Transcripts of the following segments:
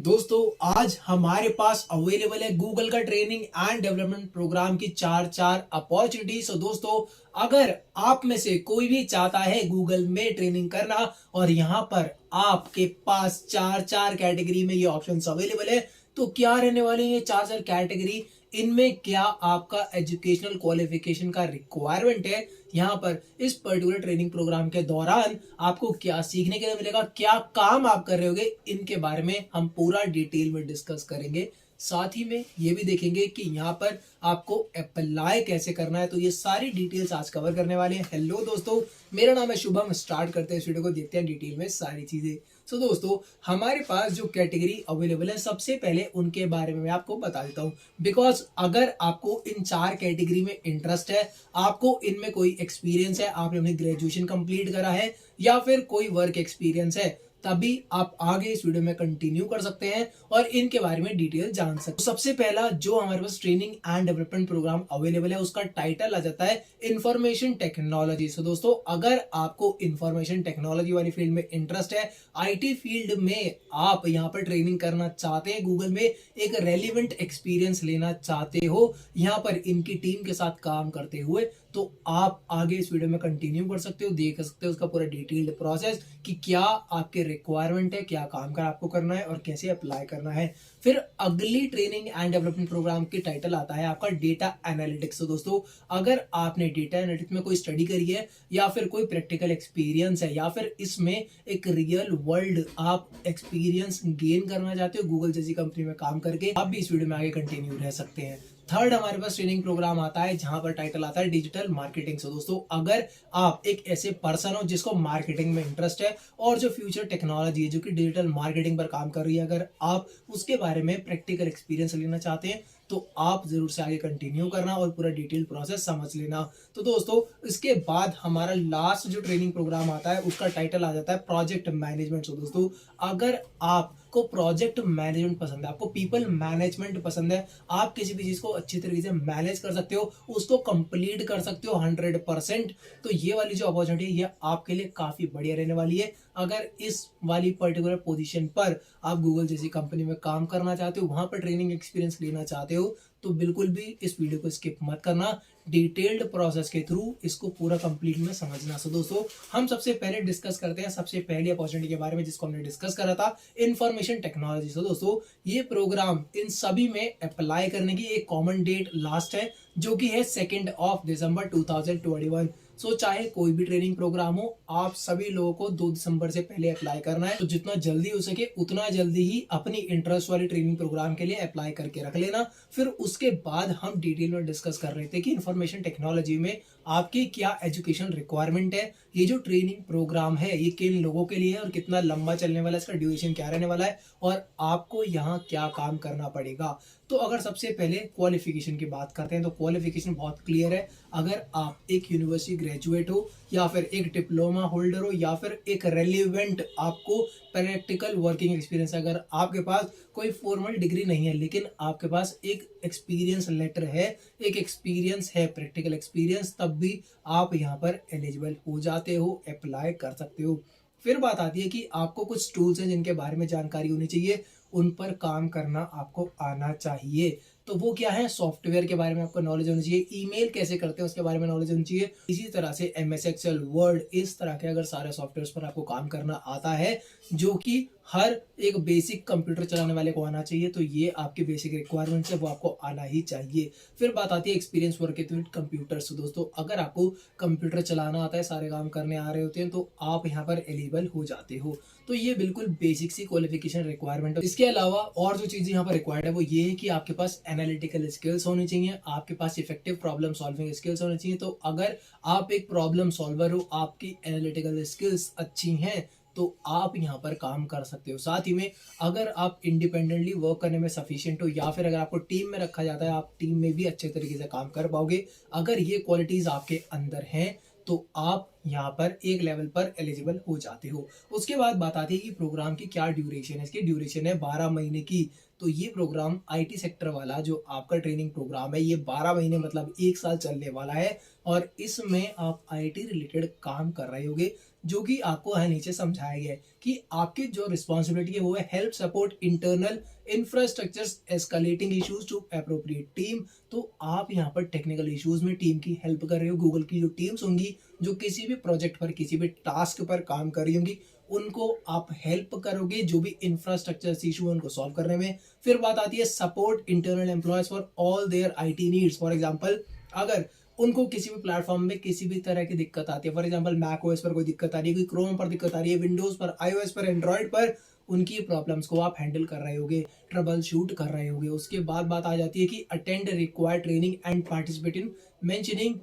दोस्तों आज हमारे पास अवेलेबल है गूगल का ट्रेनिंग एंड डेवलपमेंट प्रोग्राम की चार चार अपॉर्चुनिटी। सो दोस्तों अगर आप में से कोई भी चाहता है गूगल में ट्रेनिंग करना और यहाँ पर आपके पास चार चार कैटेगरी में ये ऑप्शंस अवेलेबल है, तो क्या रहने वाले हैं ये चार चार कैटेगरी, इनमें क्या आपका एजुकेशनल क्वालिफिकेशन का रिक्वायरमेंट है, यहाँ पर इस पर्टिकुलर ट्रेनिंग प्रोग्राम के दौरान आपको क्या सीखने के लिए मिलेगा, क्या काम आप कर रहे होगे, इनके बारे में हम पूरा डिटेल में डिस्कस करेंगे। साथ ही में ये भी देखेंगे कि यहाँ पर आपको अप्लाई कैसे करना है, तो ये सारी डिटेल्स आज कवर करने वाले हैं। हेलो दोस्तों, मेरा नाम है शुभम। स्टार्ट करते हैं इस वीडियो को, देखते हैं डिटेल में सारी चीजें। तो दोस्तों हमारे पास जो कैटेगरी अवेलेबल है, सबसे पहले उनके बारे में मैं आपको बता देता हूँ, बिकॉज अगर आपको इन चार कैटेगरी में इंटरेस्ट है, आपको इनमें कोई एक्सपीरियंस है, आपने अपनी ग्रेजुएशन कंप्लीट करा है या फिर कोई वर्क एक्सपीरियंस है, तभी आप आगे इस वीडियो में कंटिन्यू कर सकते हैं और इनके बारे में डिटेल जान सकते हैं। तो सबसे पहला जो हमारे पास training and development programme available है, उसका टाइटल आ जाता है इंफॉर्मेशन टेक्नोलॉजी। सो दोस्तों अगर आपको इंफॉर्मेशन टेक्नोलॉजी वाली फील्ड में इंटरेस्ट है, आईटी फील्ड में आप यहाँ पर ट्रेनिंग करना चाहते हैं, गूगल में एक रेलिवेंट एक्सपीरियंस लेना चाहते हो यहाँ पर इनकी टीम के साथ काम करते हुए, तो आप आगे इस वीडियो में कंटिन्यू कर सकते हो, देख सकते हो उसका पूरा डिटेल्ड प्रोसेस कि क्या आपके रिक्वायरमेंट है, क्या काम कर आपको करना है और कैसे अप्लाई करना है। फिर अगली ट्रेनिंग एंड डेवलपमेंट प्रोग्राम की टाइटल आता है आपका डेटा एनालिटिक्स। तो दोस्तों अगर आपने डेटा एनालिटिक्स में कोई स्टडी करी है या फिर कोई प्रैक्टिकल एक्सपीरियंस है या फिर इसमें एक रियल वर्ल्ड आप एक्सपीरियंस गेन करना चाहते हो गूगल जैसी कंपनी में काम करके, आप भी इस वीडियो में आगे कंटिन्यू रह सकते हैं। थर्ड हमारे पास ट्रेनिंग प्रोग्राम आता है जहां पर टाइटल आता है डिजिटल मार्केटिंग। सो दोस्तों अगर आप एक ऐसे पर्सन हो जिसको मार्केटिंग में इंटरेस्ट है और जो फ्यूचर टेक्नोलॉजी है जो कि डिजिटल मार्केटिंग पर काम कर रही है, अगर आप उसके बारे में प्रैक्टिकल एक्सपीरियंस लेना चाहते हैं, तो आप जरूर से आगे कंटिन्यू करना और पूरा डिटेल प्रोसेस समझ लेना। तो दोस्तों इसके बाद हमारा लास्ट जो ट्रेनिंग प्रोग्राम आता है उसका टाइटल आ जाता है प्रोजेक्ट मैनेजमेंट। सो दोस्तों अगर आपको प्रोजेक्ट मैनेजमेंट पसंद है, आपको पीपल मैनेजमेंट पसंद है, आप किसी भी चीज को अच्छी तरीके से मैनेज कर सकते हो, उसको कंप्लीट कर सकते हो 100%, तो ये वाली जो अपॉर्चुनिटी है ये आपके लिए काफी बढ़िया रहने वाली है। अगर इस वाली पर्टिकुलर पोजीशन पर आप गूगल जैसी कंपनी में काम करना चाहते हो, वहां पर ट्रेनिंग एक्सपीरियंस लेना चाहते हो, तो बिल्कुल भी इस वीडियो को स्किप मत करना, डिटेल्ड प्रोसेस के थ्रू इसको पूरा कंप्लीट में समझना। सो दोस्तों हम सबसे पहले डिस्कस करते हैं सबसे पहली अपॉर्चुनिटी के बारे में जिसको हमने डिस्कस करा था, इंफॉर्मेशन टेक्नोलॉजी। सो दोस्तों ये प्रोग्राम इन सभी में अप्लाई करने की एक कॉमन डेट लास्ट है जो कि है 2 दिसंबर 2021। सो चाहे कोई भी ट्रेनिंग प्रोग्राम हो, आप सभी लोगों को 2 दिसंबर से पहले अप्लाई करना है, तो जितना जल्दी हो सके उतना जल्दी ही अपनी इंटरेस्ट वाली ट्रेनिंग प्रोग्राम के लिए अप्लाई करके रख लेना। फिर उसके बाद हम डिटेल में डिस्कस कर रहे थे कि इंफॉर्मेशन टेक्नोलॉजी में आपकी क्या एजुकेशन रिक्वायरमेंट है, ये जो ट्रेनिंग प्रोग्राम है ये किन लोगों के लिए है और कितना लंबा चलने वाला है, इसका ड्यूरेशन क्या रहने वाला है और आपको यहाँ क्या काम करना पड़ेगा। तो अगर सबसे पहले क्वालिफिकेशन की बात करते हैं तो क्वालिफिकेशन बहुत क्लियर है। अगर आप एक यूनिवर्सिटी ग्रेजुएट हो या फिर एक डिप्लोमा होल्डर हो या फिर एक रेलिवेंट आपको प्रैक्टिकल वर्किंग एक्सपीरियंस, अगर आपके पास कोई फॉर्मल डिग्री नहीं है लेकिन आपके पास एक एक्सपीरियंस लेटर है, एक एक्सपीरियंस है प्रैक्टिकल एक्सपीरियंस, तब भी आप यहाँ पर एलिजिबल हो जाते हो, अप्लाई कर सकते हो। फिर बात आती है कि आपको कुछ टूल्स हैं जिनके बारे में जानकारी होनी चाहिए, उन पर काम करना आपको आना चाहिए। तो वो क्या है, सॉफ्टवेयर के बारे में आपको नॉलेज होनी चाहिए, ईमेल कैसे करते हैं उसके बारे में नॉलेज होनी चाहिए, इसी तरह से एमएस एक्सेल, वर्ड, इस तरह के अगर सारे सॉफ्टवेयर पर आपको काम करना आता है जो कि हर एक बेसिक कंप्यूटर चलाने वाले को आना चाहिए, तो ये आपके बेसिक रिक्वायरमेंट्स है, वो आपको आना ही चाहिए। फिर बात आती है एक्सपीरियंस वर्किंग विद कंप्यूटर्स। तो दोस्तों अगर आपको कंप्यूटर चलाना आता है, सारे काम करने आ रहे होते हैं, तो आप यहाँ पर एलिजिबल हो जाते हो। तो ये बिल्कुल बेसिक सी क्वालिफिकेशन रिक्वायरमेंट है। इसके अलावा और जो चीजें यहाँ पर रिक्वायर्ड है वो ये है कि आपके पास एनालिटिकल स्किल्स होनी चाहिए, आपके पास इफेक्टिव प्रॉब्लम सॉल्विंग स्किल्स होनी चाहिए। तो अगर आप एक प्रॉब्लम सॉल्वर हो, आपकी एनालिटिकल स्किल्स अच्छी हैं, तो आप यहाँ पर काम कर सकते हो। साथ ही में अगर आप इंडिपेंडेंटली वर्क करने में सफिशिएंट हो या फिर अगर आपको टीम में रखा जाता है, आप टीम में भी अच्छे तरीके से काम कर पाओगे। अगर ये क्वालिटीज आपके अंदर हैं तो आप यहाँ पर एक लेवल पर एलिजिबल हो जाते हो। उसके बाद बात आती है कि प्रोग्राम की क्या ड्यूरेशन है। इसकी ड्यूरेशन है 12 महीने की। तो ये प्रोग्राम आईटी सेक्टर वाला जो आपका ट्रेनिंग प्रोग्राम है, ये 12 महीने मतलब 1 साल चलने वाला है और इसमें आप आईटी रिलेटेड काम कर रहे होगे। जो कि आपको है नीचे समझाया गया है कि आपकी जो रिस्पॉन्सिबिलिटी है वो है help support internal infrastructures escalating issues to appropriate team. तो आप यहाँ पर टेक्निकल इश्यूज में टीम की हेल्प कर रहे हो। गूगल की जो टीम्स होंगी जो किसी भी प्रोजेक्ट पर किसी भी टास्क पर काम कर रही होंगी उनको आप हेल्प करोगे जो भी इंफ्रास्ट्रक्चर इशू है उनको सॉल्व करने में। फिर बात आती है support internal employees for all their IT needs. For example अगर उनको किसी भी प्लेटफॉर्म में किसी भी तरह की दिक्कत आती है, फॉर एग्जांपल मैक ओएस पर कोई दिक्कत आ रही है, कोई क्रोम पर दिक्कत आ रही है, विंडोज पर, आईओएस पर, एंड्रॉइड पर, उनकी प्रॉब्लम्स को आप हैंडल कर रहे होगे, ट्रबल शूट कर रहे होगे। उसके बाद बात आ जाती है कि attend required training and participate in mentioning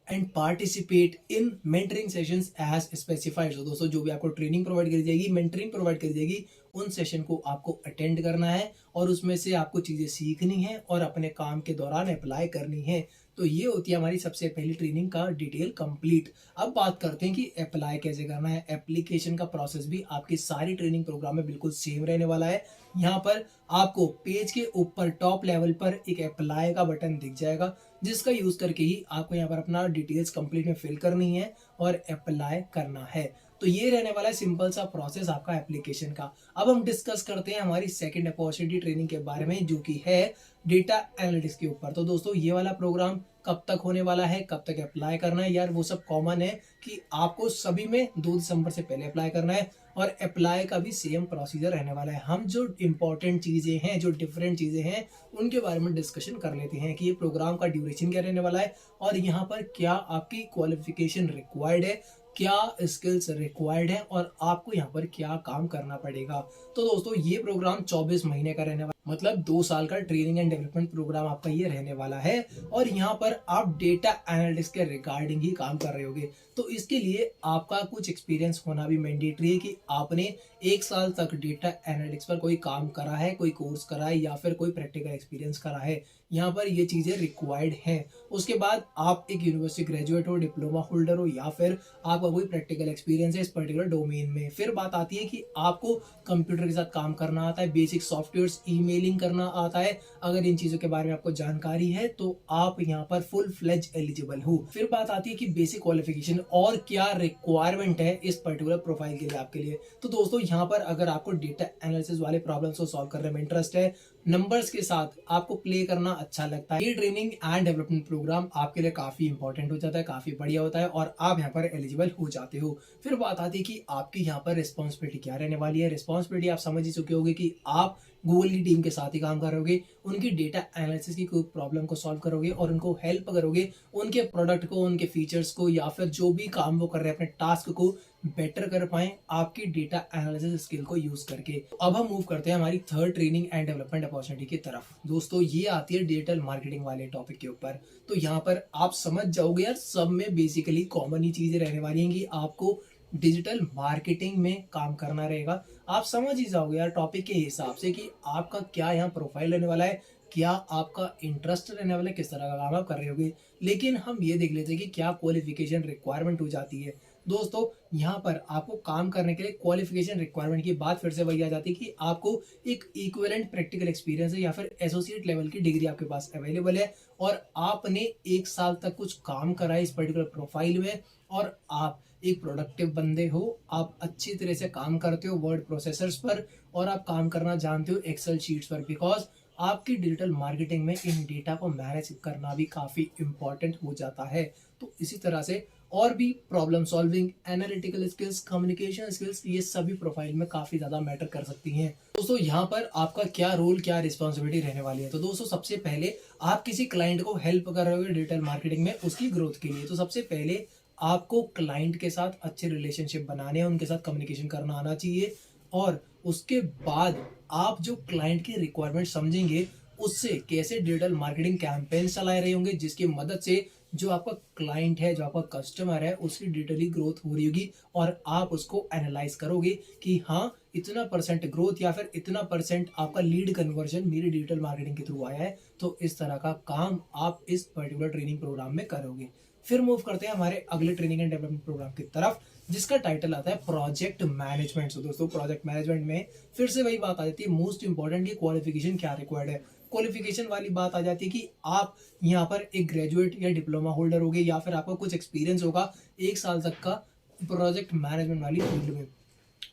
and participate in mentoring sessions as specified. तो दोस्तों जो भी आपको ट्रेनिंग प्रोवाइड करी जाएगी, मेंटरिंग प्रोवाइड करी जाएगी, उन सेशन को आपको अटेंड करना है और उसमें से आपको चीज़ें सीखनी है और अपने काम के दौरान अप्लाई करनी है। तो ये होती है हमारी सबसे पहली ट्रेनिंग का डिटेल कंप्लीट। अब बात करते हैं कि अप्लाई कैसे करना है। एप्लीकेशन का प्रोसेस भी आपकी सारी ट्रेनिंग प्रोग्राम में बिल्कुल सेम रहने वाला है। यहाँ पर आपको पेज के ऊपर टॉप लेवल पर एक अप्लाई का बटन दिख जाएगा जिसका यूज करके ही आपको यहाँ पर अपना डिटेल्स कंप्लीट में फिल करनी है और अप्लाई करना है। तो ये रहने वाला है सिंपल सा प्रोसेस आपका एप्लीकेशन का। अब हम डिस्कस करते हैं हमारी सेकंड अपॉर्चुनिटी ट्रेनिंग के बारे में जो कि है डेटा एनालिटिक्स के ऊपर। तो दोस्तों ये वाला प्रोग्राम कब तक होने वाला है, कब तक अप्लाई करना है, यार वो सब कॉमन है कि आपको सभी में 2 दिसंबर से पहले अप्लाई करना है और अप्लाई का भी सेम प्रोसीजर रहने वाला है। हम जो इंपॉर्टेंट चीज़ें हैं, जो डिफरेंट चीज़ें हैं, उनके बारे में डिस्कशन कर लेते हैं कि ये प्रोग्राम का ड्यूरेशन क्या रहने वाला है और यहाँ पर क्या आपकी क्वालिफिकेशन रिक्वायर्ड है, क्या स्किल्स रिक्वायर्ड है और आपको यहाँ पर क्या काम करना पड़ेगा। तो दोस्तों ये प्रोग्राम 24 महीने का रहने वाला, मतलब 2 साल का ट्रेनिंग एंड डेवलपमेंट प्रोग्राम आपका ये रहने वाला है और यहाँ पर आप डेटा एनालिटिक्स के रिगार्डिंग ही काम कर रहे होगे। तो इसके लिए आपका कुछ एक्सपीरियंस होना भी मैंडेटरी है कि आपने 1 साल तक डेटा एनालिटिक्स पर कोई काम करा है, कोई कोर्स करा है या फिर कोई प्रैक्टिकल एक्सपीरियंस करा है। यहाँ पर ये चीज़ें रिक्वायर्ड हैं। उसके बाद आप एक यूनिवर्सिटी ग्रेजुएट हो, डिप्लोमा होल्डर हो या फिर आपका कोई प्रैक्टिकल एक्सपीरियंस है इस पर्टिकुलर डोमेन में। फिर बात आती है कि आपको कंप्यूटर के साथ काम करना आता है, बेसिक सॉफ्टवेयर्स ईमेलिंग करना आता है। अगर इन चीज़ों के बारे में आपको जानकारी है तो आप यहाँ पर फुल फ्लेज एलिजिबल हो। फिर बात आती है कि बेसिक क्वालिफिकेशन और क्या रिक्वायरमेंट है इस पर्टिकुलर प्रोफाइल के लिए आपके लिए। तो दोस्तों यहाँ पर अगर आपको डेटा एनालिसिस वाले प्रॉब्लम्स को सॉल्व करने में इंटरेस्ट है, नंबर्स के साथ आपको प्ले करना अच्छा लगता है, ये ट्रेनिंग एंड डेवलपमेंट प्रोग्राम आपके लिए काफी इंपॉर्टेंट हो जाता है, काफी बढ़िया होता है और आप यहाँ पर एलिजिबल हो जाते हो। फिर बात आती है कि आपकी यहाँ पर रिस्पॉन्सिबिलिटी क्या रहने वाली है। रिस्पॉन्सिबिलिटी आप समझ ही चुके होंगे कि आप गूगल की टीम के साथ ही काम करोगे, उनकी डेटा एनालिसिस की कोई प्रॉब्लम को सॉल्व करोगे और उनको हेल्प करोगे उनके प्रोडक्ट को, उनके फीचर्स को या फिर जो भी काम वो कर रहे हैं अपने टास्क को बेटर कर पाए आपकी डेटा एनालिसिस स्किल को यूज करके। अब हम मूव करते हैं हमारी third training and development opportunity की तरफ। दोस्तों ये आती है डिजिटल मार्केटिंग वाले टॉपिक के ऊपर। तो यहाँ पर आप समझ जाओगे यार, सब में बेसिकली कॉमन ही चीजें रहने वाली हैं कि आपको डिजिटल मार्केटिंग में काम करना रहेगा। आप समझ ही जाओगे यार टॉपिक के हिसाब से कि आपका क्या यहाँ प्रोफाइल रहने वाला है, क्या आपका इंटरेस्ट रहने वाला है, किस तरह का काम आप कर रहे होगे। लेकिन हम ये देख लेते हैं कि क्या क्वालिफिकेशन रिक्वायरमेंट हो जाती है। दोस्तों यहाँ पर आपको काम करने के लिए क्वालिफिकेशन रिक्वायरमेंट की बात फिर से वही आ जाती है कि आपको एक इक्विवेलेंट प्रैक्टिकल एक्सपीरियंस है या फिर एसोसिएट लेवल की डिग्री आपके पास अवेलेबल है और आपने 1 साल तक कुछ काम करा है इस पर्टिकुलर प्रोफाइल में और आप एक प्रोडक्टिव बंदे हो, आप अच्छी तरह से काम करते हो वर्ड प्रोसेसर्स पर और आप काम करना जानते हो एक्सेल शीट्स पर, बिकॉज आपकी डिजिटल मार्केटिंग में इन डेटा को मैनेज करना भी काफ़ी इंपॉर्टेंट हो जाता है। तो इसी तरह से और भी problem solving, analytical skills, communication skills, ये सभी प्रोफाइल में काफ़ी ज़्यादा मैटर कर सकती हैं। दोस्तों यहाँ पर आपका क्या रोल, क्या रिस्पॉन्सिबिलिटी रहने वाली है। तो दोस्तों सबसे पहले आप किसी क्लाइंट को हेल्प कर रहे हो डिजिटल मार्केटिंग में उसकी ग्रोथ के लिए। तो सबसे पहले आपको क्लाइंट के साथ अच्छे रिलेशनशिप बनाने हैं, उनके साथ कम्युनिकेशन करना आना चाहिए और उसके बाद आप जो क्लाइंट की रिक्वायरमेंट समझेंगे उससे कैसे डिजिटल मार्केटिंग कैंपेन चलाए रहे होंगे जिसकी मदद से जो आपका क्लाइंट है, जो आपका कस्टमर है, उसकी डिजिटली ग्रोथ हो रही होगी और आप उसको एनालाइज करोगे कि हाँ इतना परसेंट ग्रोथ या फिर इतना परसेंट आपका लीड कन्वर्जन मेरी डिजिटल मार्केटिंग के थ्रू आया है। तो इस तरह का काम आप इस पर्टिकुलर ट्रेनिंग प्रोग्राम में करोगे। फिर मूव करते हैं हमारे अगले ट्रेनिंग एंड डेवलपमेंट प्रोग्राम की तरफ जिसका टाइटल आता है प्रोजेक्ट मैनेजमेंट। सो दोस्तों प्रोजेक्ट मैनेजमेंट में फिर से वही बात आ जाती है, मोस्ट इंपॉर्टेंट की क्वालिफिकेशन क्या रिक्वायर्ड है। क्वालिफिकेशन वाली बात आ जाती है कि आप यहाँ पर एक ग्रेजुएट या डिप्लोमा होल्डर होगे या फिर आपका कुछ एक्सपीरियंस होगा 1 साल तक का प्रोजेक्ट मैनेजमेंट वाली फील्ड में।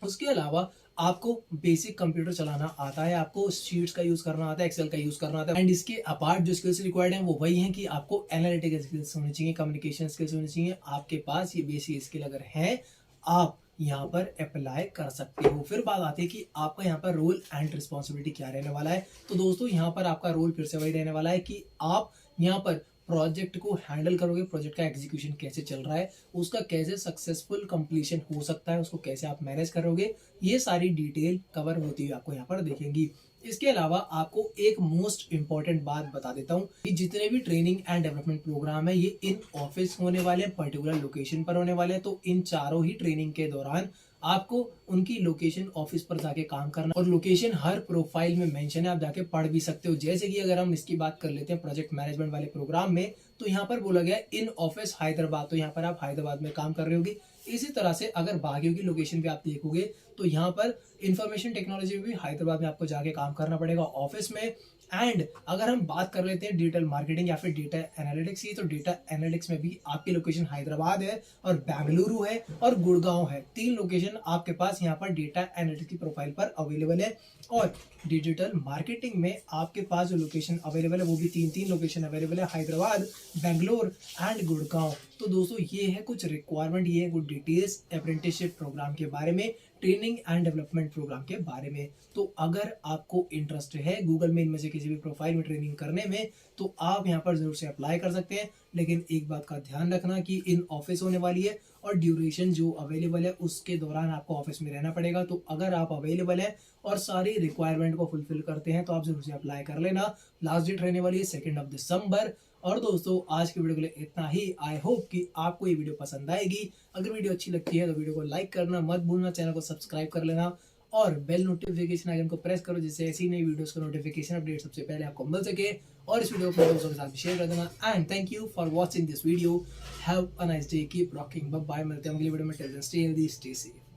उसके अलावा आपको बेसिक कंप्यूटर चलाना आता है, आपको शीट्स का यूज करना आता है, एक्सेल का यूज करना आता है। एंड इसके अपार्ट जो स्किल्स रिक्वायर्ड हैं वो वही हैं कि आपको एनालिटिकल स्किल्स होनी चाहिए, कम्युनिकेशन स्किल्स होनी चाहिए। आपके पास ये बेसिक स्किल अगर है, आप यहाँ पर अप्लाई कर सकते हो। फिर बात आती है कि आपका यहाँ पर रोल एंड रिस्पॉन्सिबिलिटी क्या रहने वाला है। तो दोस्तों यहाँ पर आपका रोल फिर से वही रहने वाला है कि आप यहाँ पर प्रोजेक्ट को हैंडल करोगे, प्रोजेक्ट का एग्जीक्यूशन कैसे चल रहा है, उसका कैसे सक्सेसफुल कंप्लीशन हो सकता है, उसको कैसे आप मैनेज करोगे, ये सारी डिटेल कवर होती है आपको यहाँ पर देखेंगी। इसके अलावा आपको एक मोस्ट इंपॉर्टेंट बात बता देता हूँ कि जितने भी ट्रेनिंग एंड डेवलपमेंट प्रोग्राम है ये इन ऑफिस होने वाले हैं, पर्टिकुलर लोकेशन पर होने वाले हैं। तो इन चारों ही ट्रेनिंग के दौरान आपको उनकी लोकेशन ऑफिस पर जाके काम करना, और लोकेशन हर प्रोफाइल में मेंशन है, आप जाके पढ़ भी सकते हो। जैसे कि अगर हम इसकी बात कर लेते हैं प्रोजेक्ट मैनेजमेंट वाले प्रोग्राम में, तो यहाँ पर बोला गया इन ऑफिस हैदराबाद, तो यहाँ पर आप हैदराबाद में काम कर रहे होगे। इसी तरह से अगर बाकियों की लोकेशन भी आप देखोगे तो यहाँ पर इंफॉर्मेशन टेक्नोलॉजी में भी हैदराबाद में आपको जाके काम करना पड़ेगा ऑफिस में। एंड अगर हम बात कर लेते हैं डिजिटल मार्केटिंग या फिर डेटा एनालिटिक्स की, तो डेटा एनालिटिक्स में भी आपकी लोकेशन हैदराबाद है और बेंगलुरु है और गुड़गांव है। 3 लोकेशन आपके पास यहाँ पर डेटा एनालिटिक्स की प्रोफाइल पर अवेलेबल है। और डिजिटल मार्केटिंग में आपके पास जो लोकेशन अवेलेबल है वो भी 3 लोकेशन अवेलेबल है, हैदराबाद, बेंगलोर एंड गुड़गांव। तो दोस्तों ये है कुछ रिक्वायरमेंट, ये है कुछ डिटेल्स अप्रेंटिसशिप प्रोग्राम के बारे में, ट्रेनिंग एंड डेवलपमेंट प्रोग्राम के बारे में। तो अगर आपको इंटरेस्ट है गूगल में इनमें से किसी भी प्रोफाइल में ट्रेनिंग करने में, तो आप यहाँ पर जरूर से अप्लाई कर सकते हैं। लेकिन एक बात का ध्यान रखना कि इन ऑफिस होने वाली है और ड्यूरेशन जो अवेलेबल है उसके दौरान आपको ऑफिस में रहना पड़ेगा। तो अगर आप अवेलेबल है और सारी रिक्वायरमेंट को फुलफिल करते हैं तो आप जरूर से अप्लाई कर लेना। लास्ट डेट रहने वाली है 2 दिसंबर। और दोस्तों आज की वीडियो के लिए इतना ही। आई होप कि आपको ये वीडियो पसंद आएगी। अगर वीडियो अच्छी लगती है तो वीडियो को लाइक करना मत भूलना, चैनल को सब्सक्राइब कर लेना और बेल नोटिफिकेशन आइकन को प्रेस करो जिससे ऐसी नई वीडियोस का नोटिफिकेशन अपडेट सबसे पहले आपको मिल सके। और इस वीडियो को अपने दोस्तों के साथ शेयर कर देना। And thank you for watching this video. Have a nice day, keep rocking, bye bye. मिलते हैं अगली वीडियो में। Till then stay healthy, stay safe.